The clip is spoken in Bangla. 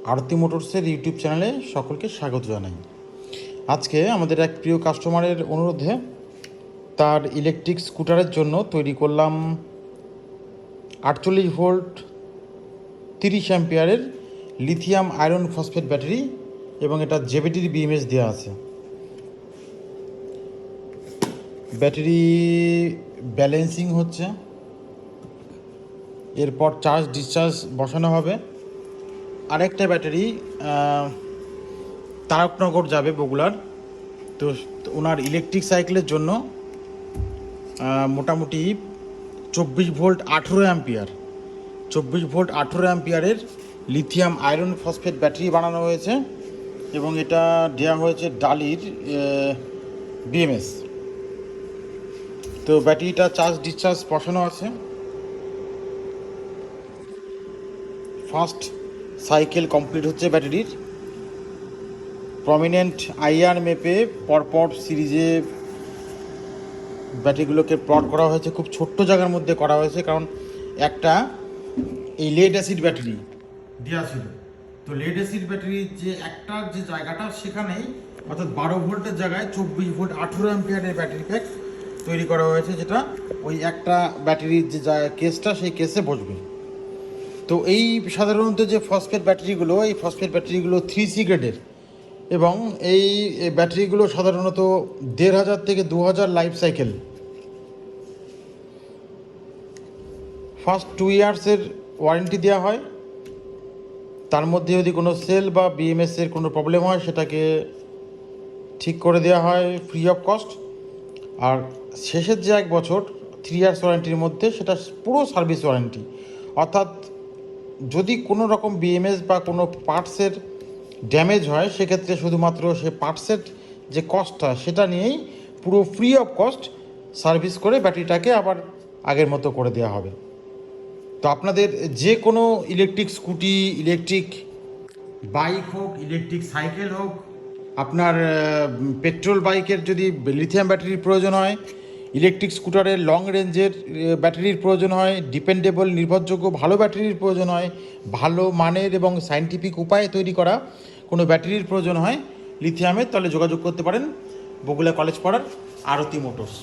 আরতি মোটরসের ইউটিউব চ্যানেলে সকলকে স্বাগত জানাই। আজকে আমাদের এক প্রিয় কাস্টমারের অনুরোধে তার ইলেকট্রিক স্কুটারের জন্য তৈরি করলাম 48 ভোল্ট 30 অ্যাম্পিয়ারের লিথিয়াম আয়রন ফসফেট ব্যাটারি এবং এটা জেবিটির বিএমএস দেওয়া আছে। ব্যাটারি ব্যালেন্সিং হচ্ছে, এরপর চার্জ ডিসচার্জ বসানো হবে। আরেকটা ব্যাটারি তারকনগর যাবে বগুড়ার, তো ওনার ইলেকট্রিক সাইকেলের জন্য মোটামুটি 24 ভোল্ট 18 অ্যাম্পিয়ার 24 ভোল্ট 18 অ্যাম্পিয়ারের লিথিয়াম আয়রন ফসফেট ব্যাটারি বানানো হয়েছে এবং এটা দেওয়া হয়েছে ডালির বিএমএস। তো ব্যাটারিটা চার্জ ডিসচার্জ বসানো আছে। ফার্স্ট সাইকেল কমপ্লিট হচ্ছে ব্যাটারির। প্রমিনেন্ট আইআর মেপে পরপর সিরিজে ব্যাটারিগুলোকে প্লট করা হয়েছে, খুব ছোট্ট জায়গার মধ্যে করা হয়েছে, কারণ একটা এই লেড অ্যাসিড ব্যাটারি দেওয়া ছিল। তো লেড অ্যাসিড ব্যাটারির যে একটা যে জায়গাটা সেখানেই, অর্থাৎ 12 ভোল্টের জায়গায় 24 ভোল্ট 18 অ্যাম্পিয়ারের ব্যাটারি প্যাক তৈরি করা হয়েছে, যেটা ওই একটা ব্যাটারির যে কেসটা সেই কেসে বসবে। তো এই সাধারণত যে ফসফেট ব্যাটারিগুলো, এই ফসফেট ব্যাটারিগুলো 3C গ্রেডের এবং এই ব্যাটারিগুলো সাধারণত 1500 থেকে 2000 লাইফ সাইকেল। ফার্স্ট 2 ইয়ার্সের ওয়ারেন্টি দেওয়া হয়। তার মধ্যে যদি কোনো সেল বা বিএমএসের কোনো প্রবলেম হয় সেটাকে ঠিক করে দেওয়া হয় ফ্রি অফ কস্ট। আর শেষের যে 1 বছর 3 ইয়ার্স ওয়ারেন্টির মধ্যে সেটা পুরো সার্ভিস ওয়ারেন্টি, অর্থাৎ যদি কোনো রকম বিএমএস বা কোনো পার্টসের ড্যামেজ হয় সেক্ষেত্রে শুধুমাত্র সে পার্টসের যে কস্টটা সেটা নিয়েই পুরো ফ্রি অফ কস্ট সার্ভিস করে ব্যাটারিটাকে আবার আগের মতো করে দেওয়া হবে। তো আপনাদের যে কোনো ইলেকট্রিক স্কুটি, ইলেকট্রিক বাইক হোক, ইলেকট্রিক সাইকেল হোক, আপনার পেট্রোল বাইকের যদি লিথিয়াম ব্যাটারির প্রয়োজন হয়, ইলেকট্রিক স্কুটারের লং রেঞ্জের ব্যাটারির প্রয়োজন হয়, ডিপেন্ডেবল নির্ভরযোগ্য ভালো ব্যাটারির প্রয়োজন হয়, ভালো মানের এবং সায়েন্টিফিক উপায়ে তৈরি করা কোনো ব্যাটারির প্রয়োজন হয় লিথিয়ামের, তাহলে যোগাযোগ করতে পারেন বগুড়া কলেজ পাড়ার আরতি মোটরস।